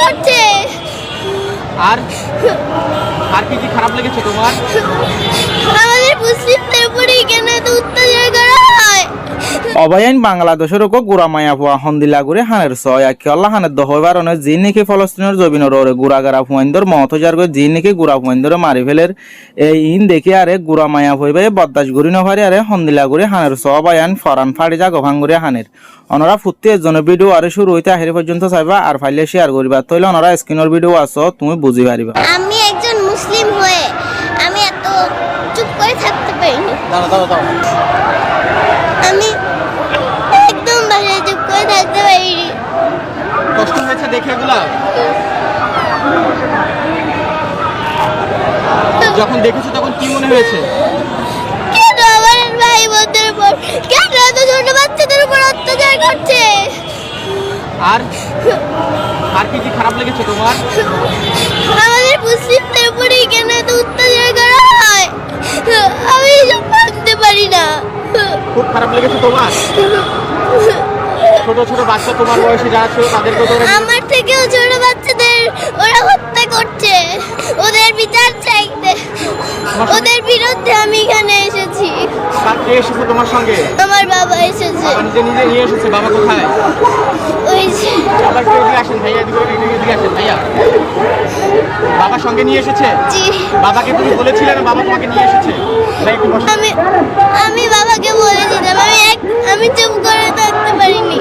করছে। আর আর কি কি খারাপ লেগেছে তোমার? আমাদের মুসলিমদের উপরে কেন এত অত্যাচার করা হয়? অবায়ান বাংলাদেশের ওকে গুড়া মায়া ফুয়া হন্দিলা করে হানের ছয় আকি আল্লাহ হানের দহবার অনেক জি নাকি ফলস্তিনের জবিনের ওরে গুড়াগারা ফুয়াইন্দর মত যার করে জি নাকি গুড়া ফুয়াইন্দরে মারি ফেলের এই ইন দেখি আরে গুড়া মায়া ফুইবে বদাস ঘুরি নভারি আরে হন্দিলা করে হানের ছ অবায়ান ফরান ফাড়ি যা গভাঙ্গুরে হানের অনরা ফুটতে এজনের ভিডিও আরে শুরু হইতে আহের পর্যন্ত চাইবা আর ফাইলে শেয়ার করিবা তইলে অনরা স্ক্রিনের ভিডিও আছো তুমি বুঝি পারিবা। আমি একজন মুসলিম হয়ে আমি এত চুপ করে থাকতে পারিনি। আমি একদম বাসায় চুপ করে থাকতে পারিনি। কষ্ট হয়েছে দেখে এগুলা? যখন দেখেছো তখন কি মনে হয়েছে? কেন আমার ভাই বোনদের উপর, কেন এত ছোট বাচ্চাদের উপর অত্যাচার করছে? আর আর কি কি খারাপ লেগেছে তোমার? আমাদের মুসলিমদের উপরে কেন এত অত্যাচার করা হয়? আমি এসব মানতে পারি না। খুব খারাপ লেগেছে তোমার? ছোট ছোট বাচ্চা তোমার বয়সে যারা ছিল তাদেরকে তো আমার থেকেও ছোট বাচ্চাদের ওরা হত্যা করছে। ওদের বিচার চাইতে, ওদের বিরুদ্ধে আমি এখানে এসেছি। কে এসেছে তোমার সঙ্গে? আমার বাবা এসেছে। বাবা নিজে নিজে নিয়ে এসেছে। বাবা কোথায়? ওই যে আবার কেউ এদিকে আসেন ভাইয়া, এদিকে আসেন ভাইয়া। বাবা সঙ্গে নিয়ে এসেছে? জি। বাবাকে তুমি বলেছিলে না বাবা তোমাকে নিয়ে এসেছে? ভাই একটু বসো। আমি বাবাকে বলে দিতাম। আমি চুপ করে থাকতে পারিনি।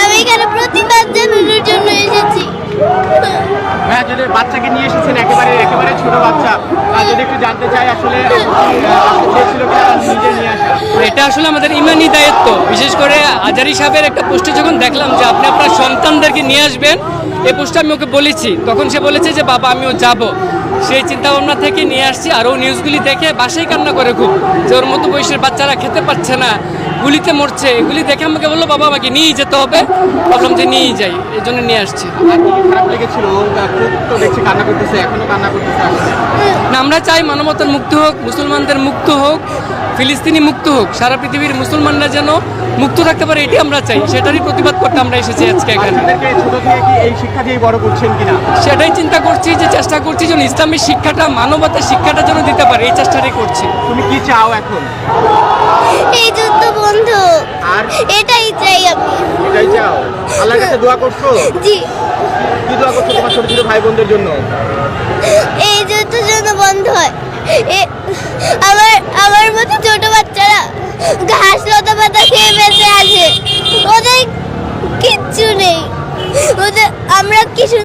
আমি এখানে প্রতিবাদ জানানোর জন্য এসেছি। হ্যাঁ, যদি বাচ্চাকে নিয়ে এসেছেন একেবারে ছোট বাচ্চা, যদি একটু জানতে চাই আসলে চেয়েছিল কিনা নিজে নিয়ে আসা? এটা আসলে আমাদের ইমানি দায়িত্ব। বিশেষ করে আজারি সাহেবের একটা পোস্টে যখন দেখলাম যে আপনি আপনার সন্তানদেরকে নিয়ে আসবেন, এই পোস্টটা আমি ওকে বলেছি, তখন সে বলেছে যে বাবা আমিও যাব। সেই চিন্তা ভাবনা থেকে নিয়ে আসছি। আর ও নিউজগুলি দেখে বাসায় কান্না করে খুব, যে ওর মতো বয়সের বাচ্চারা খেতে পাচ্ছে না, গুলিতে মরছে। এগুলি দেখে আমাকে বললো বাবা আমাকে নিয়েই যেতে হবে। ভাবলাম যে নিয়েই যাই, এই জন্য নিয়ে আসছি। আর কি খারাপ লেগেছিল? খুব তো দেখছি কান্না করতেছে, এখনো কান্না করতেছে আসলে। না, আমরা চাই মানবতার মুক্ত হোক, মুসলমানদের মুক্ত হোক, ফিলিস্তিনি মুক্ত হোক, সারা পৃথিবীর মুসলমানরা যেন মুক্ত থাকতে পারে, এটি আমরা চাই। সেটারই প্রতিবাদ করতে আমরা এসেছি আজকে এখানে। বাচ্চাদেরকে ছোট থেকে কি এই শিক্ষা দিয়ে বড় করছেন কিনা? সেটাই চিন্তা করছি, যে চেষ্টা করছি যেন ইসলামের শিক্ষাটা, মানবতার শিক্ষাটা যেন দিতে পারে, এই চেষ্টাটাই করছি। তুমি কি চাও এখন? এই যুদ্ধ বন্ধ, আর এটাই চাই আমি। এটাই চাও? আল্লাহর কাছে দোয়া করছো? জি। কি দোয়া করছো তোমার ছোট ছোট ভাই বোনদের জন্য? এই যুদ্ধ যেন বন্ধ হয়। আমার মতো ছোট বাচ্চারা ঘাস লতা পাতা খেয়ে বেঁচে আছে। ওদের কিচ্ছু নেই। আমরা কিছু